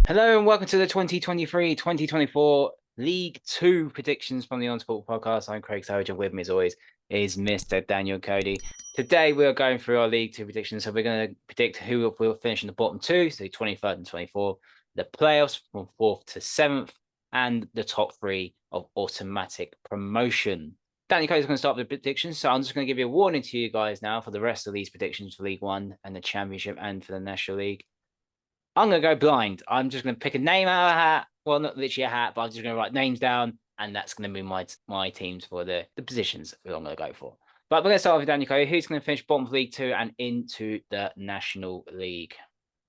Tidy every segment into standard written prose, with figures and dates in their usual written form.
Hello and welcome to the 2023-2024 League Two predictions from the On Sport podcast. I'm Craig Savage, and with me as always is Mr. Daniel Cody. Today we are going through our League Two predictions. So we're going to predict who will finish in the bottom two, so 23rd and 24th, the playoffs from 4th to 7th, and the top three of automatic promotion. Daniel Cody's going to start with the predictions, so I'm just going to give you a warning to you guys now for the rest of these predictions for League One and the Championship and for the National League. I'm going to go blind. I'm just going to pick a name out of a hat. Well, not literally a hat, but I'm just going to write names down, and that's going to be my teams for the positions that I'm going to go for. But we're going to start with Daniel Cody, who's going to finish bottom of League Two and into the National League.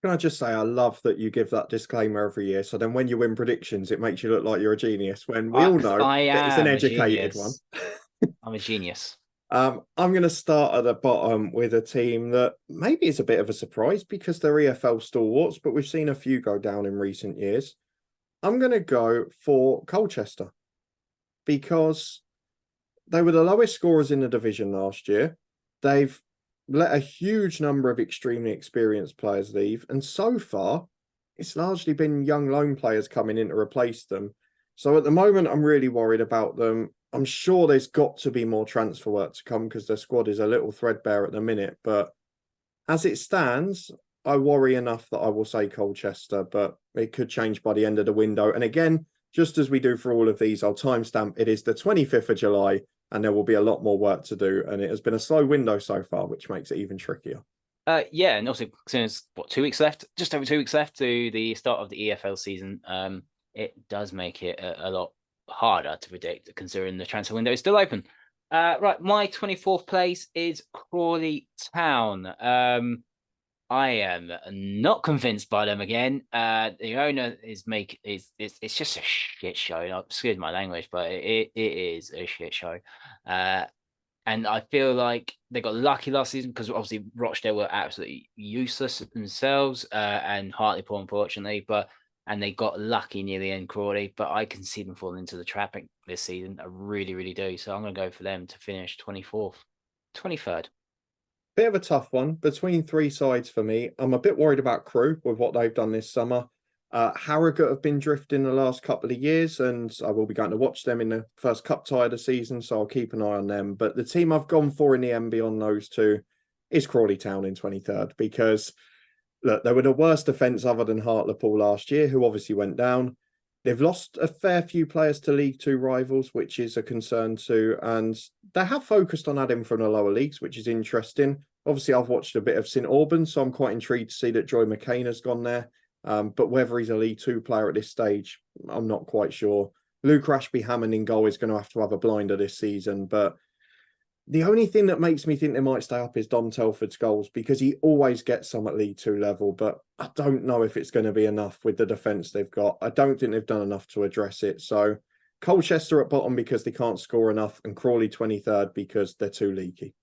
Can I just say, I love that you give that disclaimer every year. So then when you win predictions, it makes you look like you're a genius, when we all know that it's an educated one. I'm a genius. I'm going to start at the bottom with a team that maybe is a bit of a surprise because they're EFL stalwarts, but we've seen a few go down in recent years. I'm going to go for Colchester because they were the lowest scorers in the division last year. They've let a huge number of extremely experienced players leave, and so far it's largely been young loan players coming in to replace them. So at the moment I'm really worried about them. I'm sure there's got to be more transfer work to come because their squad is a little threadbare at the minute, but as it stands, I worry enough that I will say Colchester, but it could change by the end of the window. And again, just as we do for all of these, I'll timestamp it is the 25th of July, and there will be a lot more work to do. And it has been a slow window so far, which makes it even trickier. Yeah, and also since 2 weeks left, just over 2 weeks left to the start of the EFL season, it does make it a lot harder to predict considering the transfer window is still open. Right, my 24th place is Crawley Town. I am not convinced by them again. The owner it's just a shit show. Excuse my language, but it is a shit show. And I feel like they got lucky last season because obviously Rochdale were absolutely useless themselves, and Hartlepool, unfortunately, and they got lucky near the end, Crawley. But I can see them falling into the trap this season. I really, really do. So I'm going to go for them to finish 24th, 23rd. Bit of a tough one between three sides for me. I'm a bit worried about Crewe with what they've done this summer. Harrogate have been drifting the last couple of years, and I will be going to watch them in the first cup tie of the season, so I'll keep an eye on them. But the team I've gone for in the end beyond those two is Crawley Town in 23rd, because look, they were the worst defence other than Hartlepool last year, who obviously went down. They've lost a fair few players to League Two rivals, which is a concern too. And they have focused on adding from the lower leagues, which is interesting. Obviously, I've watched a bit of St Albans, so I'm quite intrigued to see that Joy McCain has gone there. But whether he's a League Two player at this stage, I'm not quite sure. Luke Ashby-Hammond in goal is going to have a blinder this season. But the only thing that makes me think they might stay up is Dom Telford's goals, because he always gets some at League Two level. But I don't know if it's going to be enough with the defence they've got. I don't think they've done enough to address it. So Colchester at bottom because they can't score enough, and Crawley 23rd because they're too leaky.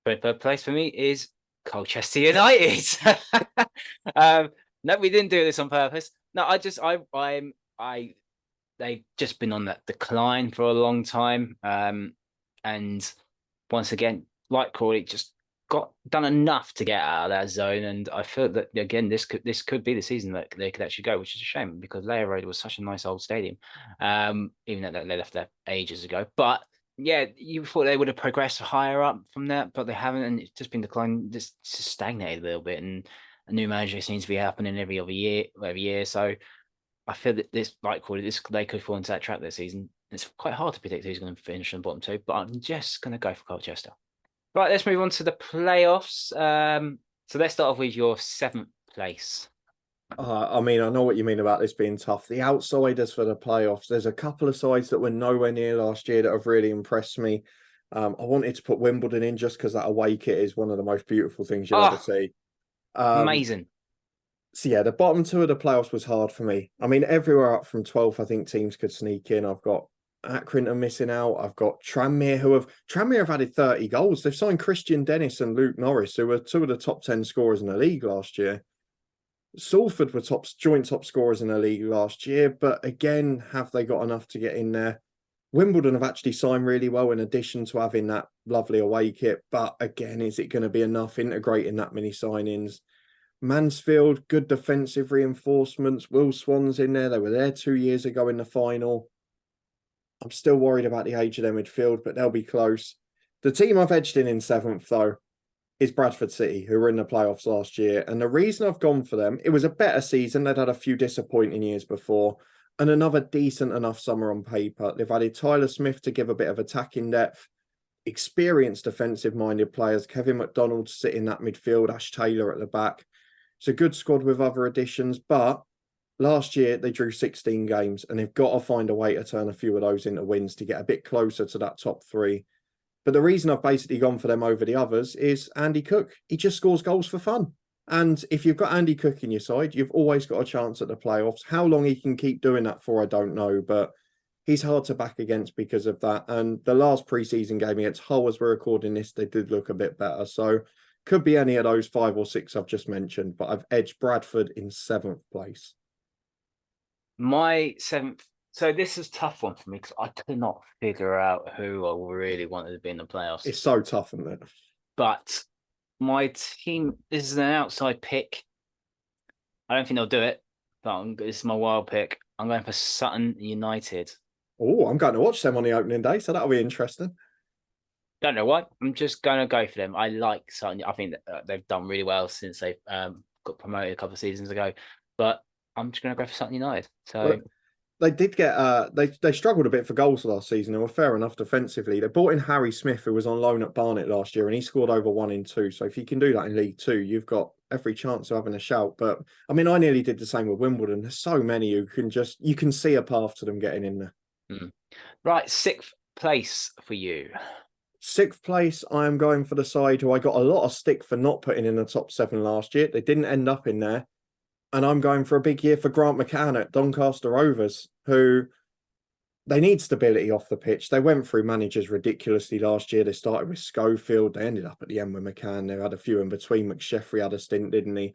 Third place for me is Colchester United. No, we didn't do this on purpose. No, they've just been on that decline for a long time. And once again, like Crawley, just done enough to get out of that zone. And I feel that again, this could be the season that they could actually go, which is a shame because Layer Road was such a nice old stadium. Even though they left there ages ago, but yeah, you thought they would have progressed higher up from that, but they haven't, and it's just been declining, just stagnated a little bit. And a new manager seems to be happening every year. So I feel that they could fall into that trap this season. It's quite hard to predict who's going to finish on the bottom two, but I'm just going to go for Colchester. Right, let's move on to the playoffs. So let's start off with your 7th place. I mean, I know what you mean about this being tough. The outsiders for the playoffs, there's a couple of sides that were nowhere near last year that have really impressed me. I wanted to put Wimbledon in just because that away kit is one of the most beautiful things you'll ever see. Amazing. So yeah, the bottom two of the playoffs was hard for me. I mean, everywhere up from 12th, I think teams could sneak in. I've got Accrington missing out. I've got Tranmere, Tranmere have added 30 goals. They've signed Christian Dennis and Luke Norris, who were two of the top 10 scorers in the league last year. Salford were joint top scorers in the league last year, but again, have they got enough to get in there? Wimbledon have actually signed really well in addition to having that lovely away kit, but again, is it going to be enough integrating that many signings? Mansfield, good defensive reinforcements. Will Swan's in there. They were there 2 years ago in the final. I'm still worried about the age of their midfield, but they'll be close. The team I've edged in seventh, though, is Bradford City, who were in the playoffs last year. And the reason I've gone for them, it was a better season. They'd had a few disappointing years before and another decent enough summer on paper. They've added Tyler Smith to give a bit of attacking depth, experienced defensive-minded players. Kevin McDonald sitting that midfield, Ash Taylor at the back. It's a good squad with other additions, but last year they drew 16 games and they've got to find a way to turn a few of those into wins to get a bit closer to that top three. But the reason I've basically gone for them over the others is Andy Cook. He just scores goals for fun. And if you've got Andy Cook in your side, you've always got a chance at the playoffs. How long he can keep doing that for, I don't know. But he's hard to back against because of that. And the last preseason game against Hull, as we're recording this, they did look a bit better. So could be any of those 5 or 6 I've just mentioned. But I've edged Bradford in 7th place. My 7th. So this is a tough one for me because I could not figure out who I really wanted to be in the playoffs. It's so tough, isn't it? But my team, this is an outside pick. I don't think they'll do it, but this is my wild pick. I'm going for Sutton United. Oh, I'm going to watch them on the opening day, so that'll be interesting. Don't know why. I'm just going to go for them. I like Sutton. I think that they've done really well since they've got promoted a couple of seasons ago. But I'm just going to go for Sutton United. So. Well, they did get they struggled a bit for goals last season. They were fair enough defensively. They brought in Harry Smith, who was on loan at Barnet last year, and he scored over 1 in 2. So if you can do that in League Two, you've got every chance of having a shout. But I mean, I nearly did the same with Wimbledon. There's so many who can you can see a path to them getting in there. Right, 6th place for you. 6th place, I am going for the side who I got a lot of stick for not putting in the top 7 last year. They didn't end up in there. And I'm going for a big year for Grant McCann at Doncaster Rovers, who they need stability off the pitch. They went through managers ridiculously last year. They started with Schofield. They ended up at the end with McCann. They had a few in between. McSheffrey had a stint, didn't he?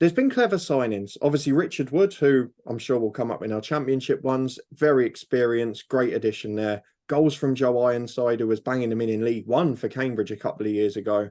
There's been clever signings. Obviously, Richard Wood, who I'm sure will come up in our championship ones, very experienced, great addition there. Goals from Joe Ironside, who was banging them in League One for Cambridge a couple of years ago.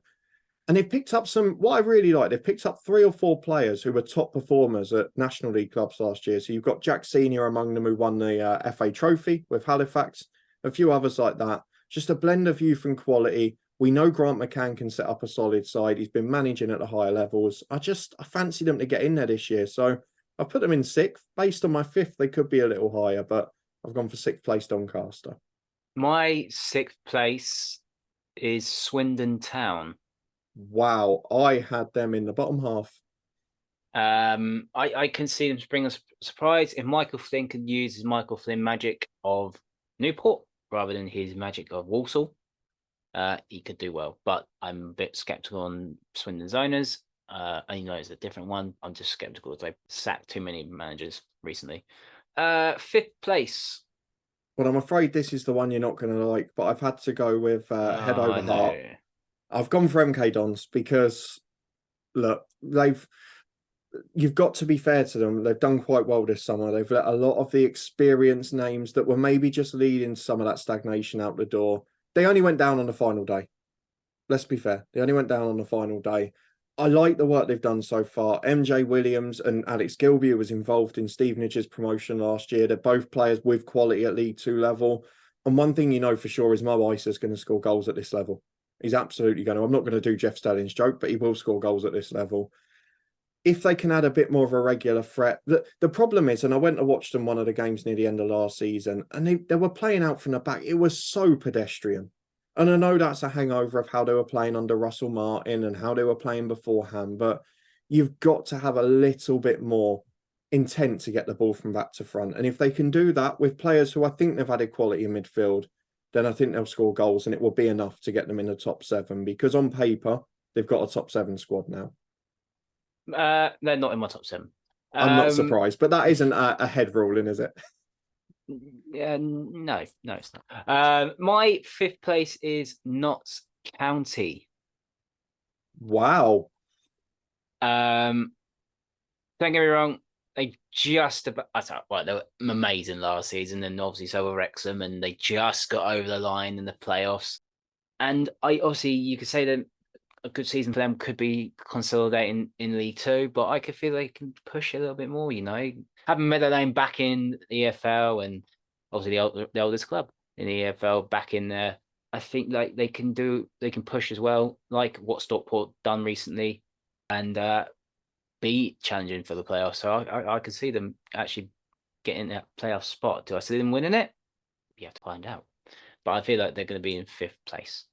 And they've picked up what I really like, they've picked up 3 or 4 players who were top performers at National League clubs last year. So you've got Jack Senior among them, who won the FA Trophy with Halifax, a few others like that. Just a blend of youth and quality. We know Grant McCann can set up a solid side. He's been managing at the higher levels. I fancy them to get in there this year. So I've put them in 6th. Based on my 5th, they could be a little higher, but I've gone for 6th place Doncaster. My 6th place is Swindon Town. Wow, I had them in the bottom half. I can see them to bring us surprise if Michael Flynn can use his Michael Flynn magic of Newport rather than his magic of Walsall. He could do well, but I'm a bit skeptical on Swindon's owners. I know it's a different one. I'm just skeptical they've sacked too many managers recently. 5th place. Well, I'm afraid this is the one you're not going to like, but I've had to go with head over heart. I've gone for MK Dons because, look, you've got to be fair to them. They've done quite well this summer. They've let a lot of the experienced names that were maybe just leading some of that stagnation out the door. They only went down on the final day. Let's be fair. They only went down on the final day. I like the work they've done so far. MJ Williams and Alex Gilby, who was involved in Stevenage's promotion last year. They're both players with quality at League Two level. And one thing you know for sure is Mo Isa's going to score goals at this level. He's absolutely going to. I'm not going to do Jeff Stelling's joke, but he will score goals at this level. If they can add a bit more of a regular threat, the problem is, and I went to watch them one of the games near the end of last season, and they were playing out from the back. It was so pedestrian. And I know that's a hangover of how they were playing under Russell Martin and how they were playing beforehand, but you've got to have a little bit more intent to get the ball from back to front. And if they can do that with players who I think they've added quality in midfield, then I think they'll score goals and it will be enough to get them in the top 7 because on paper, they've got a top 7 squad now. They're not in my top 7. I'm not surprised, but that isn't a head ruling, is it? Yeah, no, it's not. My 5th place is Notts County. Wow. Don't get me wrong, they just about they were amazing last season, and obviously so were Wrexham, and they just got over the line in the playoffs. And you could say that a good season for them could be consolidating in League Two, but I could feel they can push a little bit more. Having Meadowlane back in the EFL, and obviously the oldest club in the EFL back in there, I think like they can push as well, like what Stockport done recently, and be challenging for the playoffs. So I could see them actually getting that playoff spot. Do I see them winning it? You have to find out. But I feel like they're going to be in 5th place.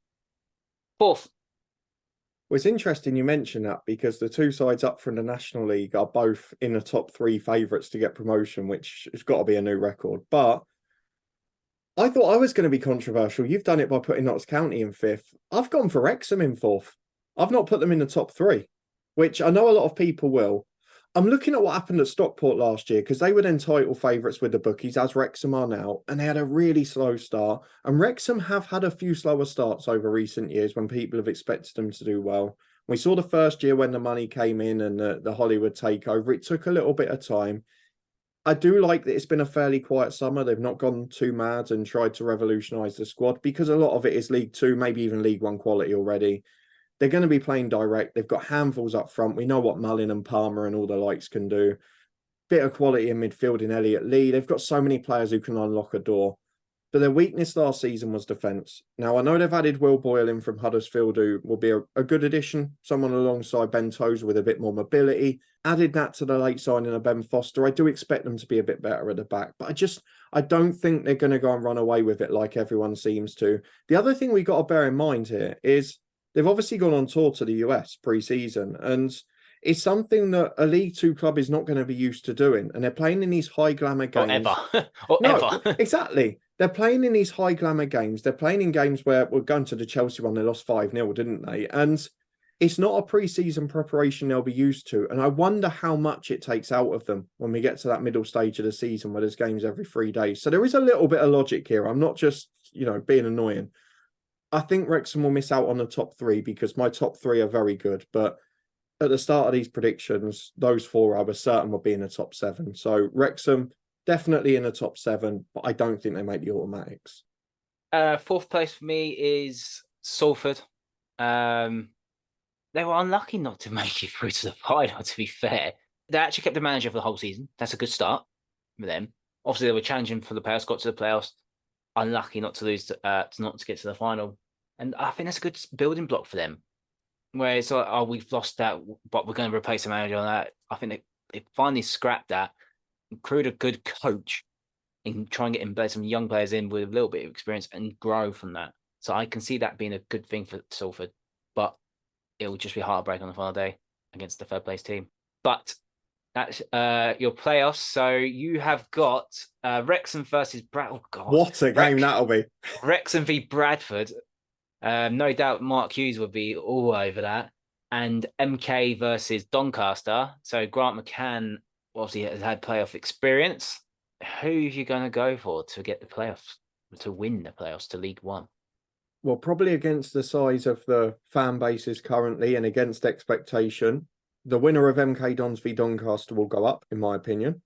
4th. Well, it's interesting you mention that because the two sides up from the National League are both in the top 3 favourites to get promotion, which has got to be a new record. But I thought I was going to be controversial. You've done it by putting Notts County in 5th. I've gone for Wrexham in 4th. I've not put them in the top 3, which I know a lot of people will. I'm looking at what happened at Stockport last year because they were then title favourites with the bookies, as Wrexham are now, and they had a really slow start. And Wrexham have had a few slower starts over recent years when people have expected them to do well. We saw the first year when the money came in and the Hollywood takeover. It took a little bit of time. I do like that it's been a fairly quiet summer. They've not gone too mad and tried to revolutionise the squad because a lot of it is League Two, maybe even League One quality already. They're going to be playing direct. They've got handfuls up front. We know what Mullin and Palmer and all the likes can do. Bit of quality in midfield in Elliot Lee. They've got so many players who can unlock a door. But their weakness last season was defence. Now, I know they've added Will Boyle in from Huddersfield, who will be a good addition, someone alongside Ben Tozer with a bit more mobility. Added that to the late signing of Ben Foster. I do expect them to be a bit better at the back, but I don't think they're going to go and run away with it like everyone seems to. The other thing we got to bear in mind here is they've obviously gone on tour to the US pre-season, and it's something that a League Two club is not going to be used to doing. And they're playing in these high glamour games. Or ever. Or No, ever. exactly. They're playing in these high glamour games. They're playing in games where we're going to the Chelsea one. They lost 5-0, didn't they? And it's not a pre-season preparation they'll be used to. And I wonder how much it takes out of them when we get to that middle stage of the season where there's games every 3 days. So there is a little bit of logic here. I'm not just, being annoying. I think Wrexham will miss out on the top 3 because my top 3 are very good. But at the start of these predictions, those 4 I was certain would be in the top 7. So Wrexham definitely in the top 7, but I don't think they make the automatics. 4th place for me is Salford. They were unlucky not to make it through to the final, to be fair. They actually kept the manager for the whole season. That's a good start for them. Obviously, they were challenging for the playoffs, got to the playoffs. Unlucky not to lose, not to get to the final. And I think that's a good building block for them. Where it's like, oh, we've lost that, but we're going to replace the manager on that. I think they finally scrapped that, recruit a good coach, and try and get some young players in with a little bit of experience and grow from that. So I can see that being a good thing for Salford, but it will just be heartbreak on the final day against the 3rd place team. But that's your playoffs. So you have got Wrexham versus Bradford. Oh God, what a game that'll be! Wrexham v Bradford. No doubt Mark Hughes would be all over that. And MK versus Doncaster. So Grant McCann obviously has had playoff experience. Who are you going to go for to get the playoffs, to win the playoffs to League One? Well, probably against the size of the fan bases currently and against expectation, the winner of MK Dons v Doncaster will go up, in my opinion.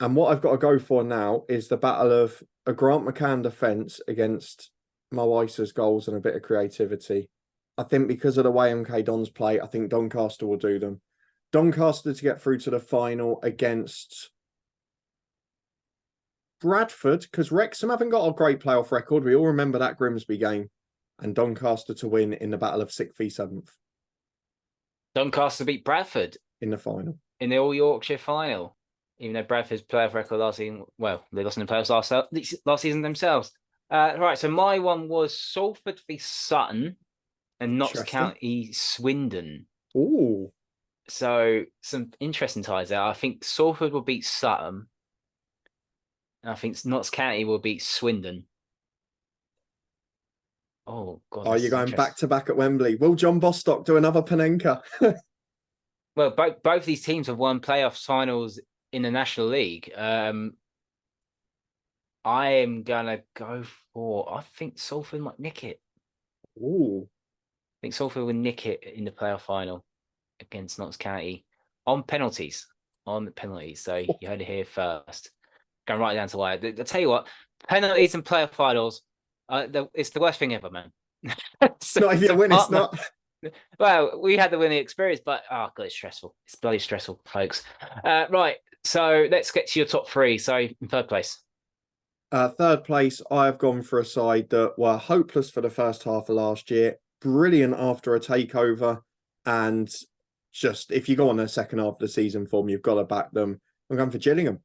And what I've got to go for now is the battle of a Grant McCann defence against Mo Isa's goals and a bit of creativity. I think because of the way MK Dons play, I think Doncaster will do them. Doncaster to get through to the final against Bradford, because Wrexham haven't got a great playoff record. We all remember that Grimsby game. And Doncaster to win in the battle of 6th v 7th. Doncaster beat Bradford in the final. In the All Yorkshire final. Even though Bradford's playoff record last season, well, they lost in the playoffs last season themselves. Right, so my one was Salford v Sutton and Notts County Swindon. Ooh. So some interesting ties there. I think Salford will beat Sutton. And I think Notts County will beat Swindon. Oh, God. Are you going back to back at Wembley? Will John Bostock do another Panenka? Well, both these teams have won playoff finals in the National League. I am going to go for, I think Salford might nick it. Ooh. I think Salford will nick it in the playoff final against Notts County on penalties. So you heard it here first. Going right down to wire. I tell you what, penalties and playoff finals, it's the worst thing ever, man. So Not if it's you a win, it's partner. not. Well, we had the winning experience, but oh god, it's stressful. It's bloody stressful, folks. Right. So let's get to your top three. So in third place. Third place, I have gone for a side that were hopeless for the first half of last year, brilliant after a takeover, and just if you go on the second half of the season form, you've got to back them. I'm going for Gillingham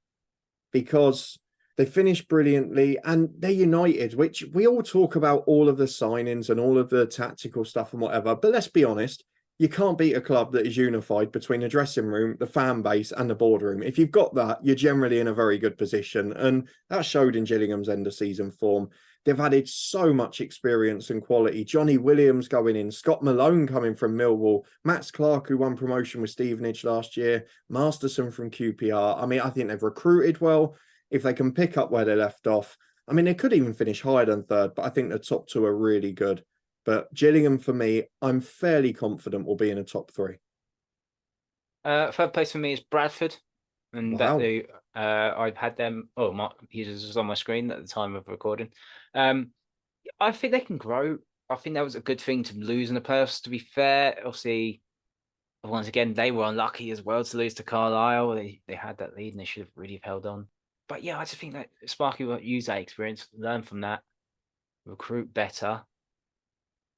because they finished brilliantly and they're united, which we all talk about all of the signings and all of the tactical stuff and whatever. But let's be honest, you can't beat a club that is unified between the dressing room, the fan base, and the boardroom. If you've got that, you're generally in a very good position. And that showed in Gillingham's end of season form. They've added so much experience and quality. Johnny Williams going in, Scott Malone coming from Millwall, Max Clark, who won promotion with Stevenage last year, Masterson from QPR. I mean, I think they've recruited well. If they can pick up where they left off, I mean, they could even finish higher than third, but I think the top two are really good. But Gillingham, for me, I'm fairly confident will be in the top three. Third place for me is Bradford, and that Wow. the I've had them. Oh, my he's just on my screen at the time of recording. Um, I think they can grow. I think that was a good thing to lose in the playoffs. To be fair, obviously, once again they were unlucky as well to lose to Carlisle. They had that lead and they should have really held on. But yeah, I just think that Sparky will use that experience, learn from that, recruit better,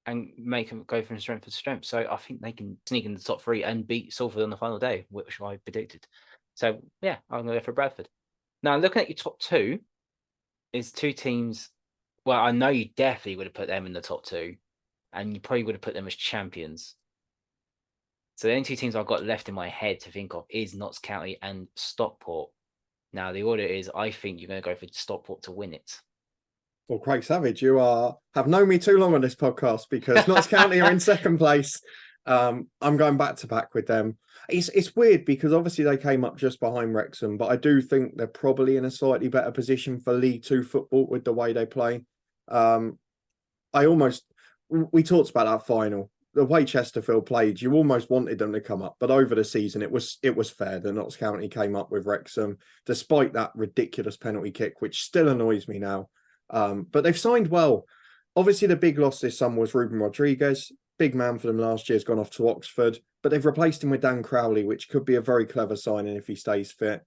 and make them go from strength to strength. So I think they can sneak in the top three and beat Salford on the final day, which I predicted. So yeah, I'm going to go for Bradford. Now, looking at your top two, is two teams. Well, I know you definitely would have put them in the top two, and you probably would have put them as champions. So the only two teams I've got left in my head to think of is Notts County and Stockport. Now the order is, I think you're going to go for Stockport to win it. Well, Craig Savage, you have known me too long on this podcast because Notts County are in second place. I'm going back to back with them. It's weird because obviously they came up just behind Wrexham, but I do think they're probably in a slightly better position for League Two football with the way they play. We talked about that final. The way Chesterfield played, you almost wanted them to come up, but over the season, it was fair. The Notts County came up with Wrexham, despite that ridiculous penalty kick, which still annoys me now. But they've signed well. Obviously, the big loss this summer was Ruben Rodriguez. Big man for them last year has gone off to Oxford, but they've replaced him with Dan Crowley, which could be a very clever signing if he stays fit.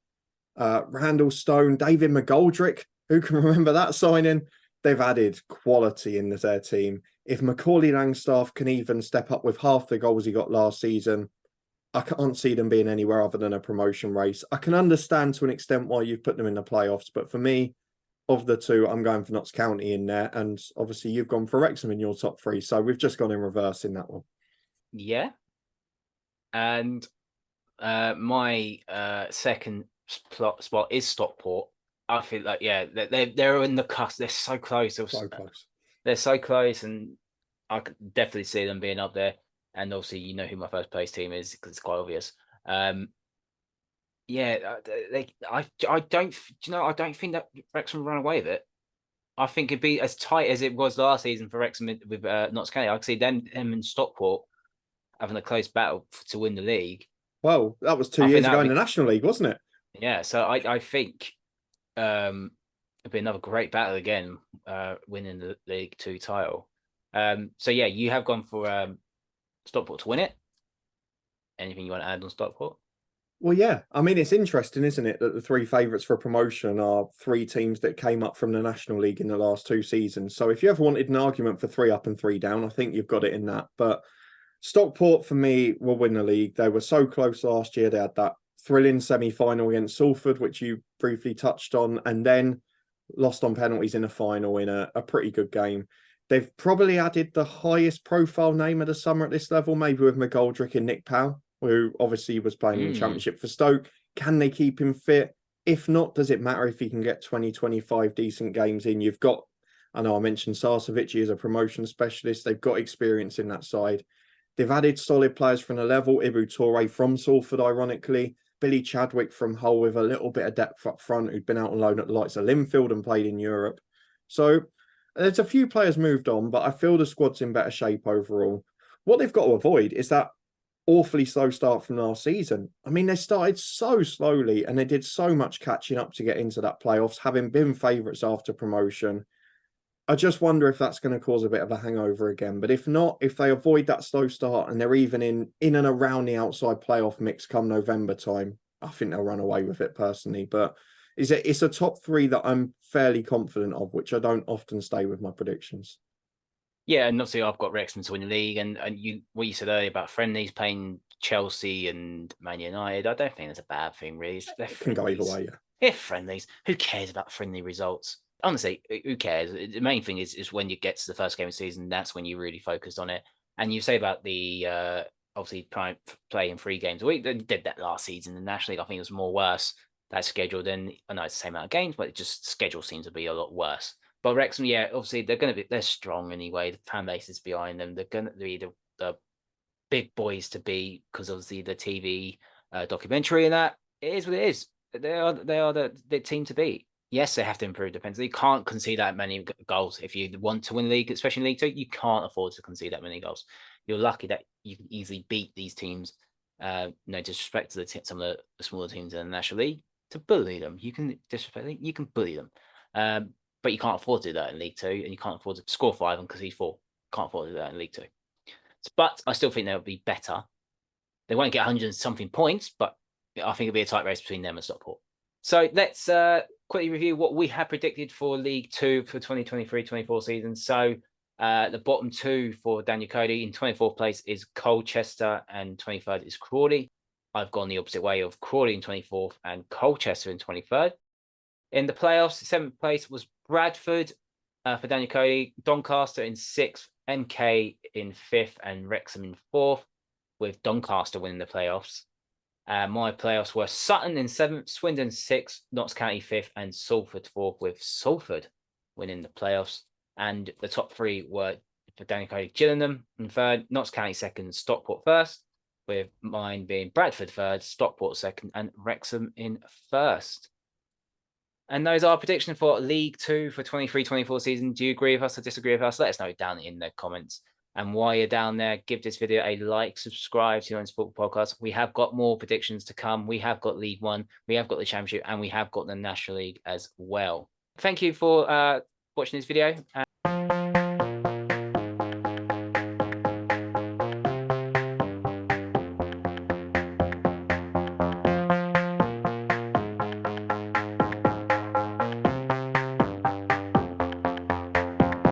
Randall Stone, David McGoldrick, who can remember that signing? They've added quality in their team. If Macaulay Langstaff can even step up with half the goals he got last season, I can't see them being anywhere other than a promotion race. I can understand to an extent why you've put them in the playoffs, but for me, of the two, I'm going for Notts County in there. And obviously you've gone for Wrexham in your top three. So we've just gone in reverse in that one. Yeah. And my second spot is Stockport. I feel like, yeah, they're in the cusp. They're so close. So close. They're so close, and I could definitely see them being up there. And obviously, you know who my first place team is because it's quite obvious. Yeah, I don't, you know, I don't think that Wrexham run away with it. I think it'd be as tight as it was last season for Wrexham with Notts County. I could see them and Stockport having a close battle to win the league. Well, that was 2 I think years that ago would in the be, National League, wasn't it? yeah. So I think it'd be another great battle again, winning the League Two title. So yeah, you have gone for Stockport to win it. Anything you want to add on Stockport? Well, yeah. I mean, it's interesting, isn't it, that the three favourites for promotion are three teams that came up from the National League in the last two seasons. So if you ever wanted an argument for 3 up and 3 down, I think you've got it in that. But Stockport, for me, will win the league. They were so close last year. They had that thrilling semi-final against Salford, which you briefly touched on, and then lost on penalties in a final in a pretty good game. They've probably added the highest profile name of the summer at this level, maybe with McGoldrick and Nick Powell, who obviously was playing in the Championship for Stoke. Can they keep him fit? If not, does it matter if he can get 20, 25 decent games in? You've got, I know I mentioned Sarcevic as a promotion specialist. They've got experience in that side. They've added solid players from the level. Ibu Toure from Salford, ironically. Billy Chadwick from Hull with a little bit of depth up front, who'd been out on loan at the likes of Linfield and played in Europe. So there's a few players moved on, but I feel the squad's in better shape overall. What they've got to avoid is that awfully slow start from last season. I mean, they started so slowly and they did so much catching up to get into that playoffs, having been favourites after promotion. I just wonder if that's going to cause a bit of a hangover again. But if not, if they avoid that slow start and they're even in and around the outside playoff mix come November time, I think they'll run away with it personally. But it's a top three that I'm fairly confident of, which I don't often stay with my predictions. Yeah, and obviously I've got Wrexham to win the league, and you what you said earlier about friendlies playing Chelsea and Man United, I don't think that's a bad thing really. They're It can go either friendlies. way, yeah. They're friendlies. Who cares about friendly results? Honestly, who cares? The main thing is when you get to the first game of the season, that's when you really focused on it. And you say about the obviously playing 3 games a week. They did that last season in the National League. I think it was more worse that schedule than I know it's the same amount of games, but it just schedule seems to be a lot worse. But Wrexham, yeah, obviously they're strong anyway. The fan base is behind them. They're going to be the big boys to be because obviously the TV documentary and that it is what it is. They are the team to beat. Yes, they have to improve defensively. You can't concede that many goals if you want to win the league, especially in League Two. You can't afford to concede that many goals. You're lucky that you can easily beat these teams. No disrespect to some of the smaller teams in the National League. To bully them, you can disrespect them. You can bully them. But you can't afford to do that in League Two, and you can't afford to score 5 and concede 4. Can't afford to do that in League Two. But I still think they'll be better. They won't get 100 and something points, but I think it'll be a tight race between them and Stockport. So let's quickly review what we have predicted for League Two for 2023-24 season. So the bottom 2 for Daniel Cody in 24th place is Colchester and 23rd is Crawley. I've gone the opposite way of Crawley in 24th and Colchester in 23rd. In the playoffs, 7th place was Bradford for Daniel Cody, Doncaster in 6th, MK in 5th, and Wrexham in 4th, with Doncaster winning the playoffs. My playoffs were Sutton in 7th, Swindon 6th, Notts County 5th, and Salford 4th, with Salford winning the playoffs. And the top 3 were for Daniel Cody, Gillingham in 3rd, Notts County 2nd, Stockport 1st, with mine being Bradford 3rd, Stockport 2nd, and Wrexham in 1st. And those are our predictions for League Two for 23-24 season. Do you agree with us or disagree with us? Let us know down in the comments. And while you're down there, give this video a like, subscribe to the Orange Football Podcast. We have got more predictions to come. We have got League One, we have got the Championship, and we have got the National League as well. Thank you for watching this video.